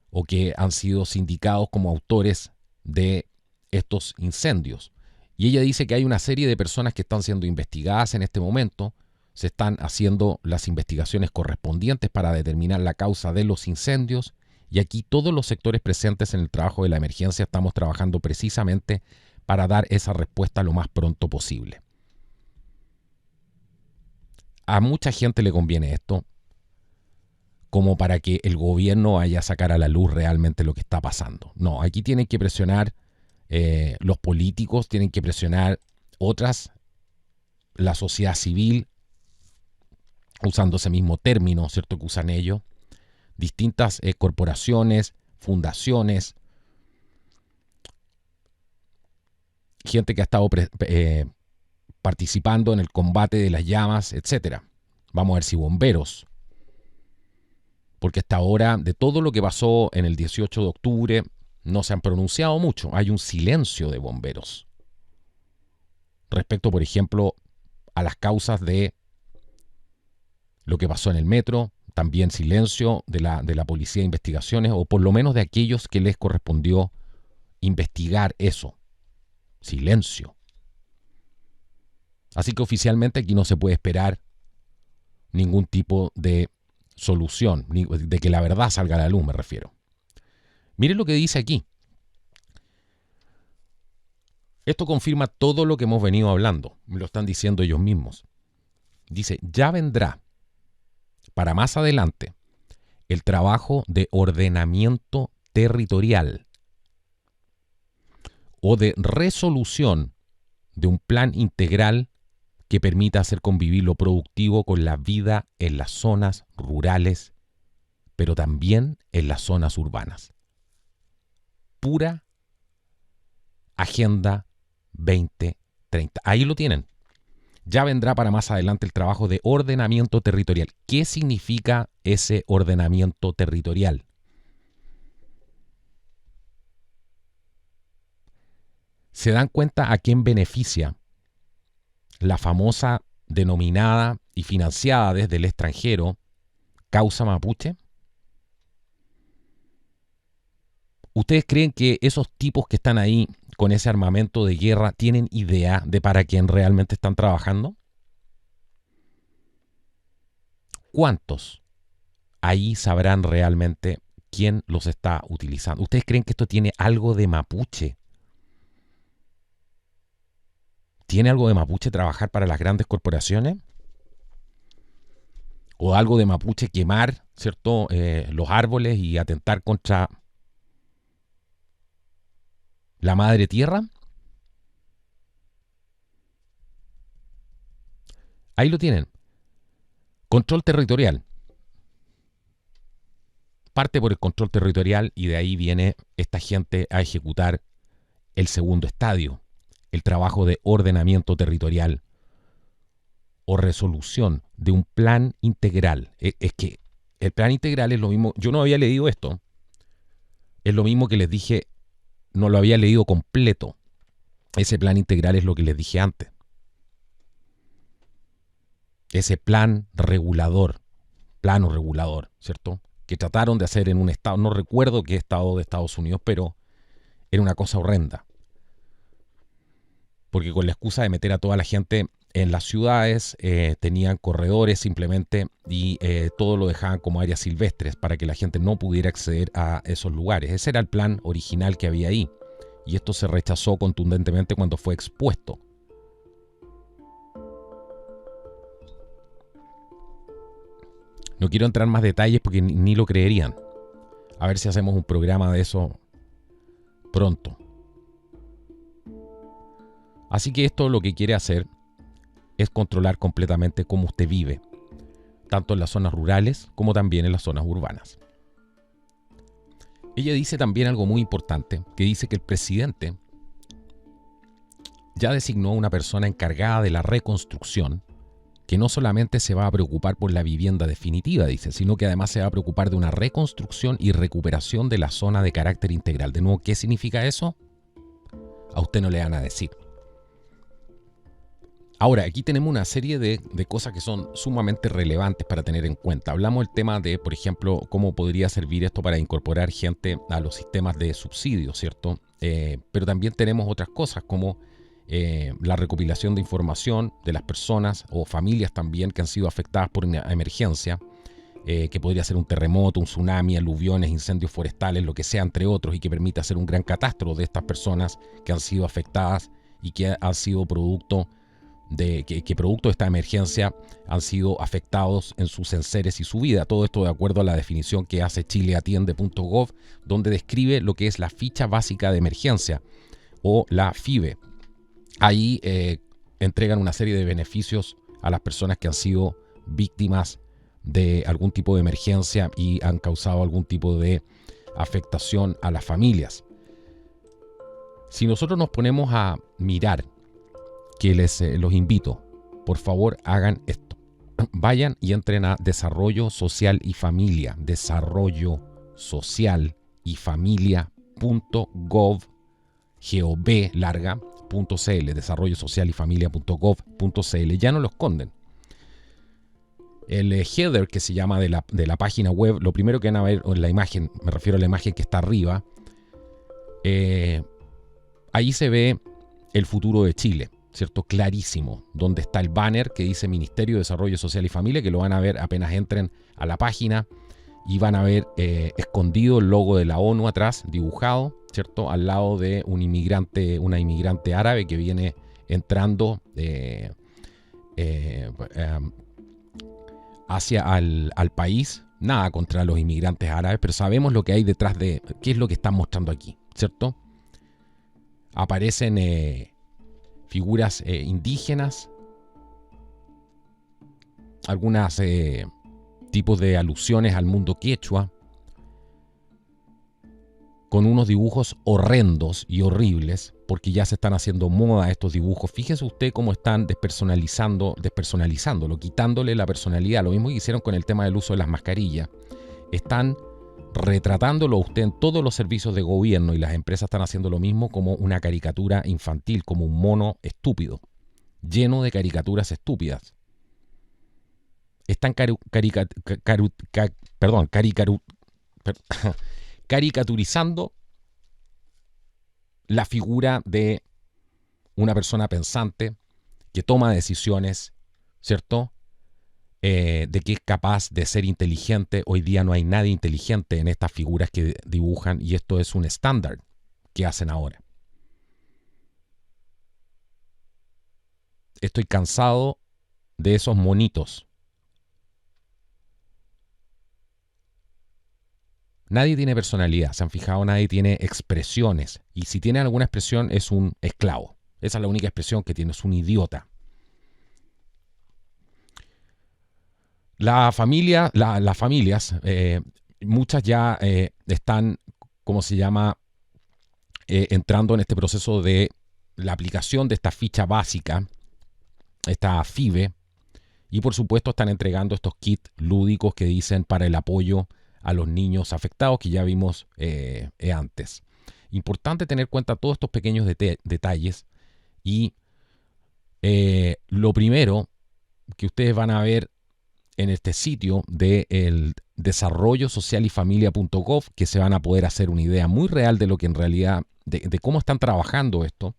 A: o que han sido sindicados como autores de estos incendios. Y ella dice que hay una serie de personas que están siendo investigadas en este momento, se están haciendo las investigaciones correspondientes para determinar la causa de los incendios, y aquí todos los sectores presentes en el trabajo de la emergencia estamos trabajando precisamente para dar esa respuesta lo más pronto posible. A mucha gente le conviene esto, como para que el gobierno vaya a sacar a la luz realmente lo que está pasando. No, aquí tienen que presionar los políticos, tienen que presionar otras, la sociedad civil, usando ese mismo término, ¿cierto?, que usan ellos, distintas corporaciones, fundaciones, gente que ha estado participando en el combate de las llamas, etcétera. Vamos a ver si bomberos, porque hasta ahora, de todo lo que pasó en el 18 de octubre, no se han pronunciado mucho. Hay un silencio de bomberos respecto, por ejemplo, a las causas de lo que pasó en el metro. También silencio de la Policía de Investigaciones, o por lo menos de aquellos que les correspondió investigar eso. Silencio. Así que oficialmente aquí no se puede esperar ningún tipo de solución, de que la verdad salga a la luz, me refiero. Miren lo que dice aquí. Esto confirma todo lo que hemos venido hablando, me lo están diciendo ellos mismos. Dice, ya vendrá para más adelante el trabajo de ordenamiento territorial o de resolución de un plan integral que permita hacer convivir lo productivo con la vida en las zonas rurales, pero también en las zonas urbanas. Pura Agenda 2030. Ahí lo tienen. Ya vendrá para más adelante el trabajo de ordenamiento territorial. ¿Qué significa ese ordenamiento territorial? ¿Se dan cuenta a quién beneficia la famosa, denominada y financiada desde el extranjero causa mapuche? ¿Ustedes creen que esos tipos que están ahí con ese armamento de guerra tienen idea de para quién realmente están trabajando? ¿Cuántos ahí sabrán realmente quién los está utilizando? ¿Ustedes creen que esto tiene algo de mapuche? ¿Tiene algo de mapuche trabajar para las grandes corporaciones? ¿O algo de mapuche quemar, ¿cierto? Los árboles y atentar contra la madre tierra? Ahí lo tienen. Control territorial. Parte por el control territorial y de ahí viene esta gente a ejecutar el segundo estadio, el trabajo de ordenamiento territorial o resolución de un plan integral. Es que el plan integral es lo mismo. Yo no había leído esto. Es lo mismo que les dije, no lo había leído completo. Ese plan integral es lo que les dije antes. Ese plan regulador, plano regulador, ¿cierto? Que trataron de hacer en un estado, no recuerdo qué estado de Estados Unidos, pero era una cosa horrenda. Porque con la excusa de meter a toda la gente en las ciudades, tenían corredores simplemente y todo lo dejaban como áreas silvestres para que la gente no pudiera acceder a esos lugares. Ese era el plan original que había ahí. Y esto se rechazó contundentemente cuando fue expuesto. No quiero entrar en más detalles porque ni lo creerían. A ver si hacemos un programa de eso pronto. Así que esto lo que quiere hacer es controlar completamente cómo usted vive, tanto en las zonas rurales como también en las zonas urbanas. Ella dice también algo muy importante, que dice que el presidente ya designó a una persona encargada de la reconstrucción, que no solamente se va a preocupar por la vivienda definitiva, dice, sino que además se va a preocupar de una reconstrucción y recuperación de la zona de carácter integral. De nuevo, ¿qué significa eso? A usted no le van a decir. Ahora, aquí tenemos una serie de cosas que son sumamente relevantes para tener en cuenta. Hablamos del tema de, por ejemplo, cómo podría servir esto para incorporar gente a los sistemas de subsidios, ¿cierto? Pero también tenemos otras cosas como la recopilación de información de las personas o familias también que han sido afectadas por una emergencia, que podría ser un terremoto, un tsunami, aluviones, incendios forestales, lo que sea, entre otros, y que permita hacer un gran catastro de estas personas que han sido afectadas y que han sido producto de que producto de esta emergencia han sido afectados en sus enseres y su vida. Todo esto de acuerdo a la definición que hace chileatiende.gov, donde describe lo que es la ficha básica de emergencia o la FIBE. Ahí entregan una serie de beneficios a las personas que han sido víctimas de algún tipo de emergencia y han causado algún tipo de afectación a las familias. Si nosotros nos ponemos a mirar, que los invito, por favor hagan esto. Vayan y entren a Desarrollo Social y Familia, Desarrollo Social y Familia.gov, gov.cl, Desarrollo Social y Familia.gov.cl. Ya no lo esconden. El header que se llama de la página web, lo primero que van a ver en la imagen, me refiero a la imagen que está arriba, ahí se ve el futuro de Chile, ¿cierto? Clarísimo, donde está el banner que dice Ministerio de Desarrollo Social y Familia, que lo van a ver apenas entren a la página y van a ver escondido el logo de la ONU atrás, dibujado, ¿cierto? Al lado de una inmigrante árabe que viene entrando hacia al país Nada contra los inmigrantes árabes, pero sabemos lo que hay detrás de qué es lo que están mostrando aquí, ¿cierto? Aparecen figuras indígenas, algunas tipos de alusiones al mundo quechua, con unos dibujos horrendos y horribles, porque ya se están haciendo moda estos dibujos. Fíjese usted cómo están despersonalizándolo, quitándole la personalidad. Lo mismo que hicieron con el tema del uso de las mascarillas. Están retratándolo a usted en todos los servicios de gobierno, y las empresas están haciendo lo mismo, como una caricatura infantil, como un mono estúpido, lleno de caricaturas estúpidas. Están caricaturizando la figura de una persona pensante que toma decisiones, ¿cierto? De que es capaz de ser inteligente. Hoy día no hay nadie inteligente en estas figuras que dibujan, y esto es un estándar que hacen ahora. Estoy cansado de esos monitos. Nadie tiene personalidad, ¿se han fijado? Nadie tiene expresiones. Y si tiene alguna expresión es un esclavo. Esa es la única expresión que tiene, es un idiota. Las familias, muchas ya están, ¿cómo se llama? Entrando en este proceso de la aplicación de esta ficha básica, esta FIBE, y por supuesto están entregando estos kits lúdicos que dicen para el apoyo a los niños afectados, que ya vimos antes. Importante tener en cuenta todos estos pequeños detalles, y lo primero que ustedes van a ver en este sitio del desarrollo social y familia.gov, que se van a poder hacer una idea muy real de lo que en realidad, de cómo están trabajando esto.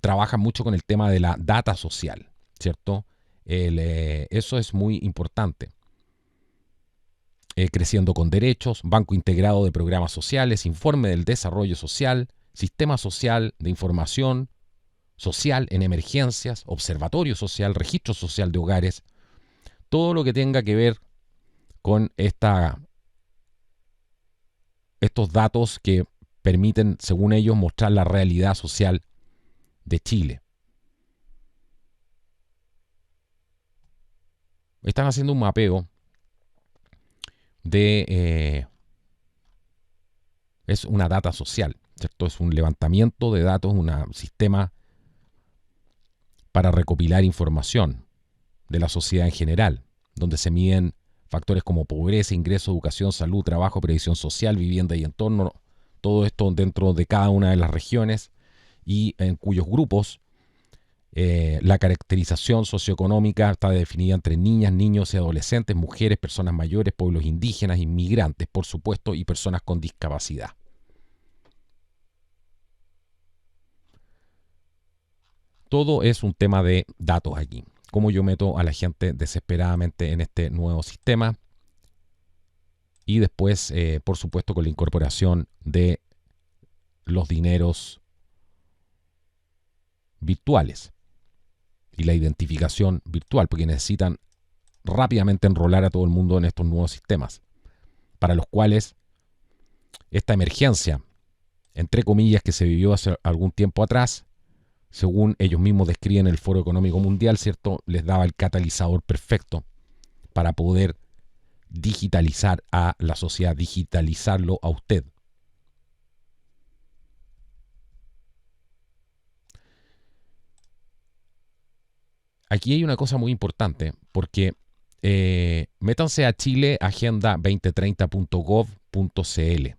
A: Trabajan mucho con el tema de la data social, ¿cierto? Eso es muy importante. Creciendo con derechos, Banco Integrado de Programas Sociales, Informe del Desarrollo Social, Sistema Social de Información Social en Emergencias, Observatorio Social, Registro Social de Hogares, todo lo que tenga que ver con estos datos que permiten, según ellos, mostrar la realidad social de Chile. Están haciendo un mapeo es una data social, ¿cierto? Es un levantamiento de datos, un sistema para recopilar información de la sociedad en general, donde se miden factores como pobreza, ingreso, educación, salud, trabajo, previsión social, vivienda y entorno, todo esto dentro de cada una de las regiones, y en cuyos grupos la caracterización socioeconómica está definida entre niñas, niños y adolescentes, mujeres, personas mayores, pueblos indígenas, inmigrantes, por supuesto, y personas con discapacidad. Todo es un tema de datos aquí. Cómo yo meto a la gente desesperadamente en este nuevo sistema. Y después, por supuesto, con la incorporación de los dineros virtuales y la identificación virtual, porque necesitan rápidamente enrolar a todo el mundo en estos nuevos sistemas, para los cuales esta emergencia, entre comillas, que se vivió hace algún tiempo atrás, según ellos mismos describen el Foro Económico Mundial, ¿cierto?, les daba el catalizador perfecto para poder digitalizar a la sociedad, digitalizarlo a usted. Aquí hay una cosa muy importante, porque métanse a chileagenda2030.gov.cl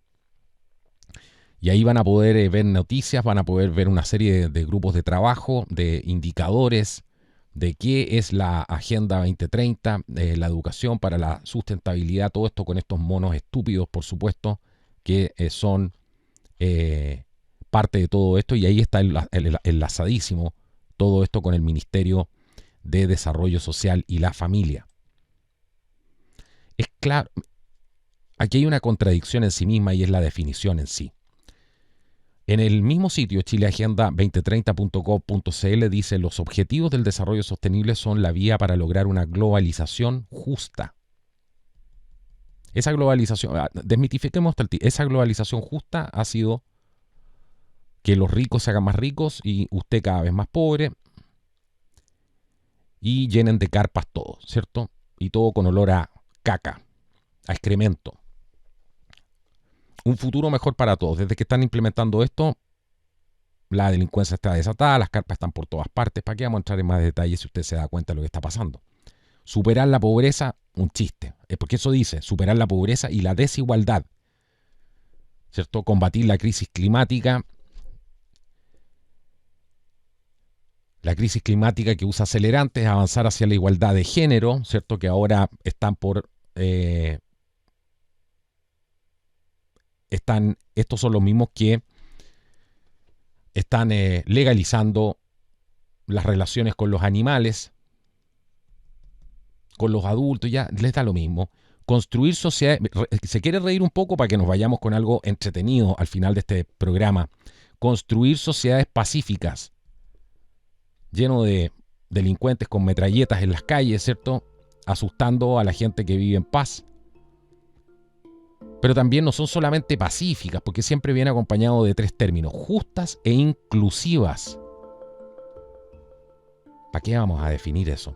A: y ahí van a poder ver noticias, van a poder ver una serie de grupos de trabajo, de indicadores, de qué es la Agenda 2030, la educación para la sustentabilidad, todo esto con estos monos estúpidos, por supuesto, que son parte de todo esto, y ahí está enlazadísimo todo esto con el Ministerio de Desarrollo Social y la Familia. Es claro, aquí hay una contradicción en sí misma, y es la definición en sí. En el mismo sitio, chileagenda2030.gov.cl, dice: los objetivos del desarrollo sostenible son la vía para lograr una globalización justa. Esa globalización, desmitifiquemos esa globalización justa ha sido que los ricos se hagan más ricos y usted cada vez más pobre y llenen de carpas todo, ¿cierto? Y todo con olor a caca, a excremento. Un futuro mejor para todos. Desde que están implementando esto, la delincuencia está desatada, las carpas están por todas partes. ¿Para qué vamos a entrar en más detalles si usted se da cuenta de lo que está pasando? Superar la pobreza, un chiste. Porque eso dice, superar la pobreza y la desigualdad, ¿cierto? Combatir la crisis climática. La crisis climática que usa acelerantes, avanzar hacia la igualdad de género, ¿cierto? Que ahora están por... estos son los mismos que están legalizando las relaciones con los animales, con los adultos, ya les da lo mismo. Construir sociedades... Se quiere reír un poco para que nos vayamos con algo entretenido al final de este programa. Construir sociedades pacíficas, lleno de delincuentes con metralletas en las calles, ¿cierto? Asustando a la gente que vive en paz. Pero también no son solamente pacíficas, porque siempre viene acompañado de 3 términos: justas e inclusivas. ¿Para qué vamos a definir eso?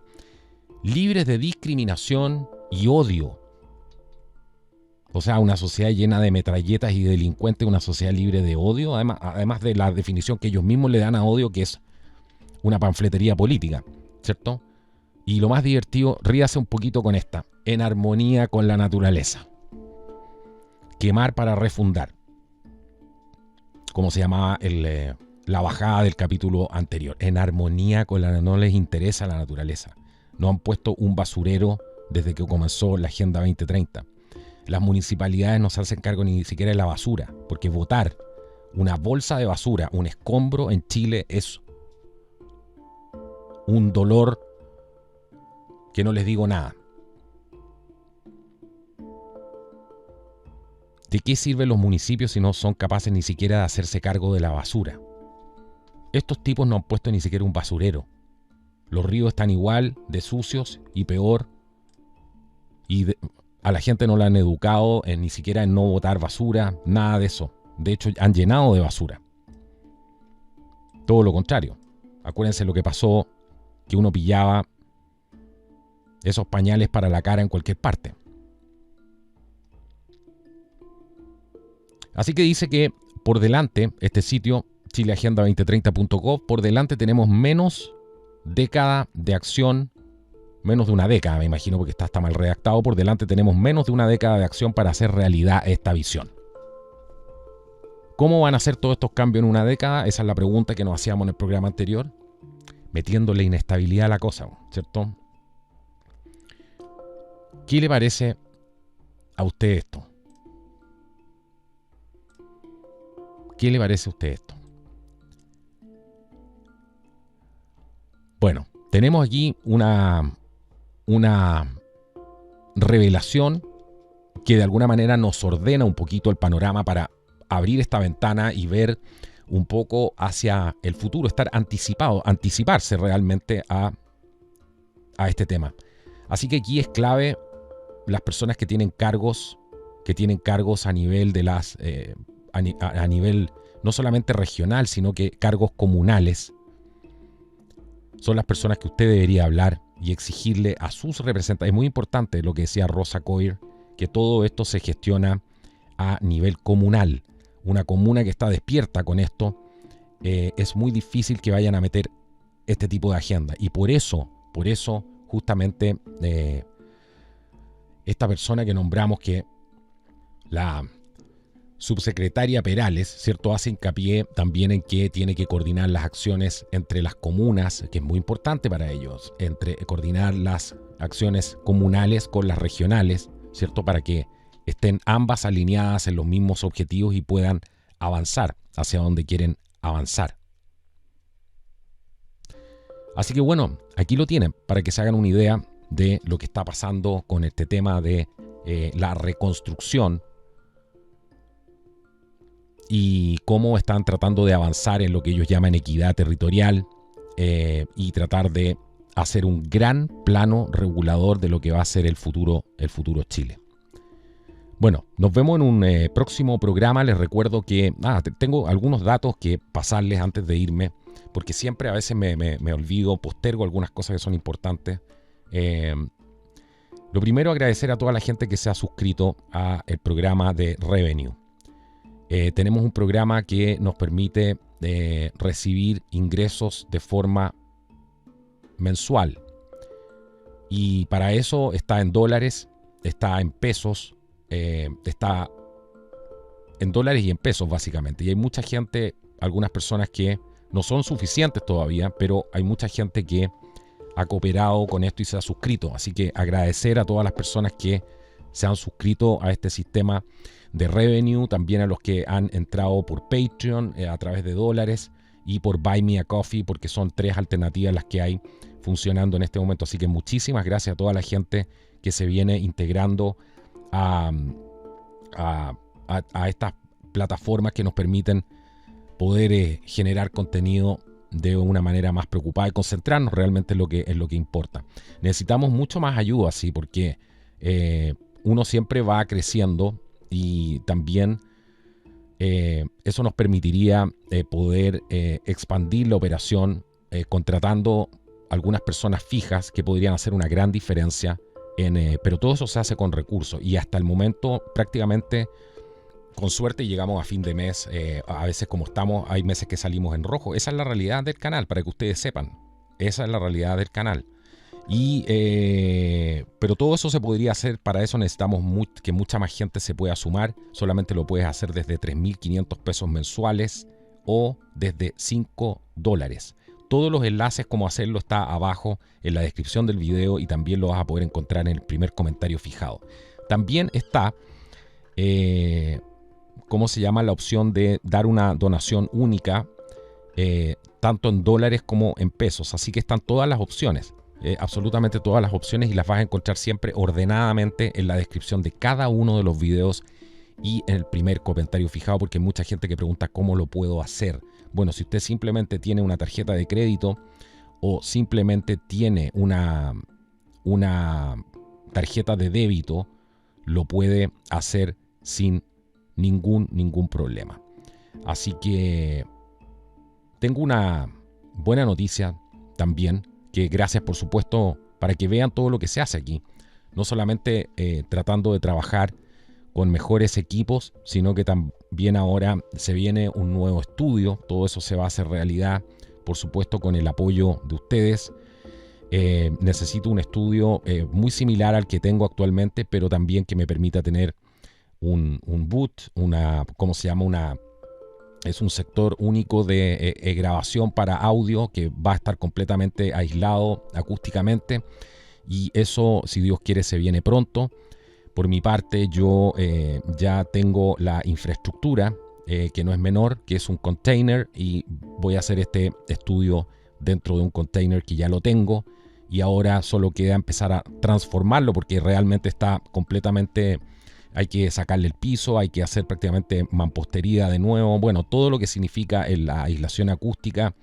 A: Libres de discriminación y odio. O sea, una sociedad llena de metralletas y delincuentes, una sociedad libre de odio, además de la definición que ellos mismos le dan a odio, que es una panfletería política, ¿cierto? Y lo más divertido, ríase un poquito con esta: en armonía con la naturaleza. Quemar para refundar, como se llamaba la bajada del capítulo anterior. En armonía con no les interesa la naturaleza. No han puesto un basurero desde que comenzó la Agenda 2030. Las municipalidades no se hacen cargo ni siquiera de la basura, porque botar una bolsa de basura, un escombro en Chile es un dolor que no les digo nada. ¿De qué sirven los municipios si no son capaces ni siquiera de hacerse cargo de la basura? Estos tipos no han puesto ni siquiera un basurero. Los ríos están igual de sucios y peor. Y a la gente no la han educado ni siquiera en no botar basura, nada de eso. De hecho, han llenado de basura. Todo lo contrario. Acuérdense lo que pasó, que uno pillaba esos pañales para la cara en cualquier parte. Así que dice que por delante, este sitio, chileagenda2030.gov, por delante tenemos menos década de acción, menos de una década, me imagino, porque está mal redactado. Por delante tenemos menos de una década de acción para hacer realidad esta visión. ¿Cómo van a ser todos estos cambios en una década? Esa es la pregunta que nos hacíamos en el programa anterior. Metiéndole inestabilidad a la cosa, ¿cierto? ¿Qué le parece a usted esto? ¿Qué le parece a usted esto? Bueno, tenemos aquí una revelación que de alguna manera nos ordena un poquito el panorama para abrir esta ventana y ver un poco hacia el futuro, anticiparse realmente a este tema. Así que aquí es clave las personas que tienen cargos a nivel de las a nivel no solamente regional, sino que cargos comunales. Son las personas que usted debería hablar y exigirle a sus representantes. Es muy importante lo que decía Rosa Coir, que todo esto se gestiona a nivel comunal. Una comuna que está despierta con esto, es muy difícil que vayan a meter este tipo de agenda. Y por eso justamente esta persona que nombramos, que la subsecretaria Perales, ¿cierto?, hace hincapié también en que tiene que coordinar las acciones entre las comunas, que es muy importante para ellos, coordinar las acciones comunales con las regionales, ¿cierto?, para que estén ambas alineadas en los mismos objetivos y puedan avanzar hacia donde quieren avanzar. Así que bueno, aquí lo tienen, para que se hagan una idea de lo que está pasando con este tema de la reconstrucción y cómo están tratando de avanzar en lo que ellos llaman equidad territorial y tratar de hacer un gran plano regulador de lo que va a ser el futuro Chile. Bueno, nos vemos en un próximo programa. Les recuerdo que tengo algunos datos que pasarles antes de irme, porque siempre a veces me olvido, postergo algunas cosas que son importantes. Lo primero, agradecer a toda la gente que se ha suscrito al programa de Revenue. Tenemos un programa que nos permite recibir ingresos de forma mensual. Y para eso está en dólares, está en pesos, está en dólares y en pesos básicamente. Y hay mucha gente, algunas personas que no son suficientes todavía, pero hay mucha gente que ha cooperado con esto y se ha suscrito. Así que agradecer a todas las personas que se han suscrito a este sistema de Revenue, también a los que han entrado por Patreon a través de dólares y por Buy Me a Coffee, porque son 3 alternativas las que hay funcionando en este momento. Así que muchísimas gracias a toda la gente que se viene integrando a estas plataformas que nos permiten poder generar contenido de una manera más preocupada y concentrarnos realmente en lo que importa. Necesitamos mucho más ayuda, sí, porque uno siempre va creciendo y también eso nos permitiría poder expandir la operación contratando algunas personas fijas que podrían hacer una gran diferencia, pero todo eso se hace con recursos y hasta el momento prácticamente con suerte llegamos a fin de mes. A veces como estamos, hay meses que salimos en rojo. Esa es la realidad del canal, para que ustedes sepan. Esa es la realidad del canal. Pero todo eso se podría hacer. Para eso necesitamos que mucha más gente se pueda sumar. Solamente lo puedes hacer desde 3.500 pesos mensuales o desde $5. Todos los enlaces como hacerlo está abajo en la descripción del video y también lo vas a poder encontrar en el primer comentario fijado. También está ¿cómo se llama? La opción de dar una donación única, tanto en dólares como en pesos. Así que están todas las opciones, absolutamente todas las opciones, y las vas a encontrar siempre ordenadamente en la descripción de cada uno de los videos y en el primer comentario fijado, porque hay mucha gente que pregunta cómo lo puedo hacer. Bueno, si usted simplemente tiene una tarjeta de crédito o simplemente tiene una tarjeta de débito, lo puede hacer sin ningún problema. Así que tengo una buena noticia también, que gracias por supuesto para que vean todo lo que se hace aquí, no solamente tratando de trabajar con mejores equipos, sino que también ahora se viene un nuevo estudio. Todo eso se va a hacer realidad, por supuesto con el apoyo de ustedes. Necesito un estudio muy similar al que tengo actualmente, pero también que me permita tener un boot, ¿cómo se llama? Es un sector único de grabación para audio que va a estar completamente aislado acústicamente, y eso, si Dios quiere, se viene pronto. Por mi parte, yo ya tengo la infraestructura, que no es menor, que es un container, y voy a hacer este estudio dentro de un container que ya lo tengo, y ahora solo queda empezar a transformarlo, porque realmente está completamente... Hay que sacarle el piso, hay que hacer prácticamente mampostería de nuevo. Bueno, todo lo que significa la aislación acústica,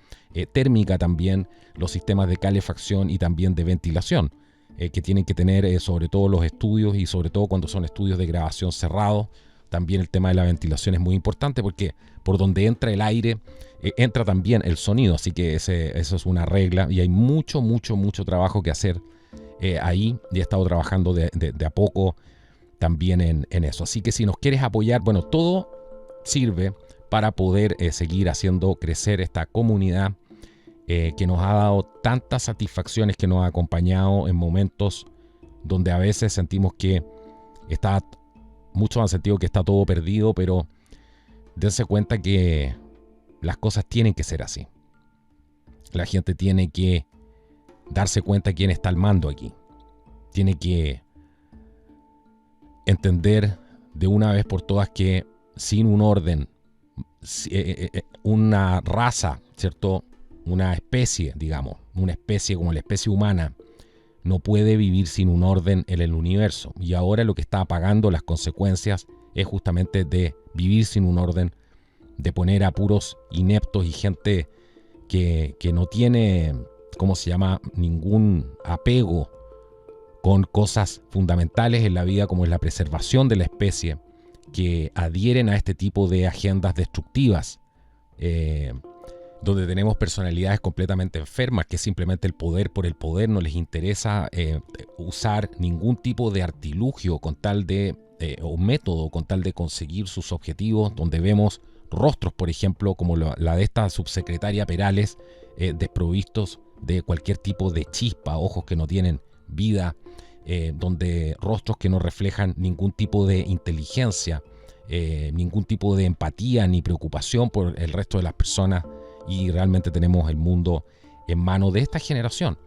A: térmica también, los sistemas de calefacción y también de ventilación, que tienen que tener sobre todo los estudios, y sobre todo cuando son estudios de grabación cerrados. También el tema de la ventilación es muy importante, porque por donde entra el aire, entra también el sonido. Así que eso es una regla, y hay mucho trabajo que hacer ahí, y he estado trabajando de a poco también en eso. Así que si nos quieres apoyar, bueno, todo sirve para poder seguir haciendo crecer esta comunidad que nos ha dado tantas satisfacciones, que nos ha acompañado en momentos donde a veces sentimos que muchos han sentido que está todo perdido, pero dense cuenta que las cosas tienen que ser así. La gente tiene que darse cuenta quién está al mando aquí. Tiene que entender de una vez por todas que sin un orden, una raza, ¿cierto? Una especie, digamos, una especie como la especie humana, no puede vivir sin un orden en el universo. Y ahora lo que está pagando las consecuencias es justamente de vivir sin un orden de poner a puros ineptos y gente que no tiene, ningún apego con cosas fundamentales en la vida, como es la preservación de la especie, que adhieren a este tipo de agendas destructivas, donde tenemos personalidades completamente enfermas, que simplemente el poder por el poder, no les interesa usar ningún tipo de artilugio con tal de, o método con tal de conseguir sus objetivos, donde vemos rostros, por ejemplo, como la de esta subsecretaria Perales, desprovistos de cualquier tipo de chispa, ojos que no tienen vida, donde rostros que no reflejan ningún tipo de inteligencia, ningún tipo de empatía ni preocupación por el resto de las personas, y realmente tenemos el mundo en manos de esta generación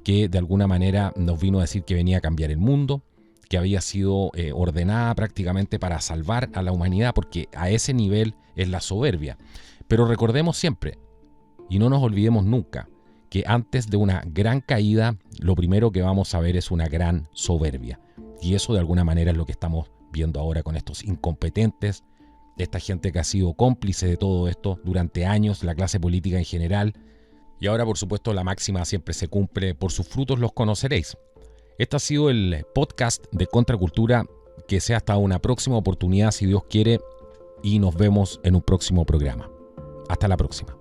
A: que de alguna manera nos vino a decir que venía a cambiar el mundo, que había sido ordenada prácticamente para salvar a la humanidad, porque a ese nivel es la soberbia. Pero recordemos siempre, y no nos olvidemos nunca, que antes de una gran caída, lo primero que vamos a ver es una gran soberbia. Y eso de alguna manera es lo que estamos viendo ahora con estos incompetentes, esta gente que ha sido cómplice de todo esto durante años, la clase política en general. Y ahora, por supuesto, la máxima siempre se cumple: por sus frutos los conoceréis. Este ha sido el podcast de Contracultura. Que sea hasta una próxima oportunidad, si Dios quiere, y nos vemos en un próximo programa. Hasta la próxima.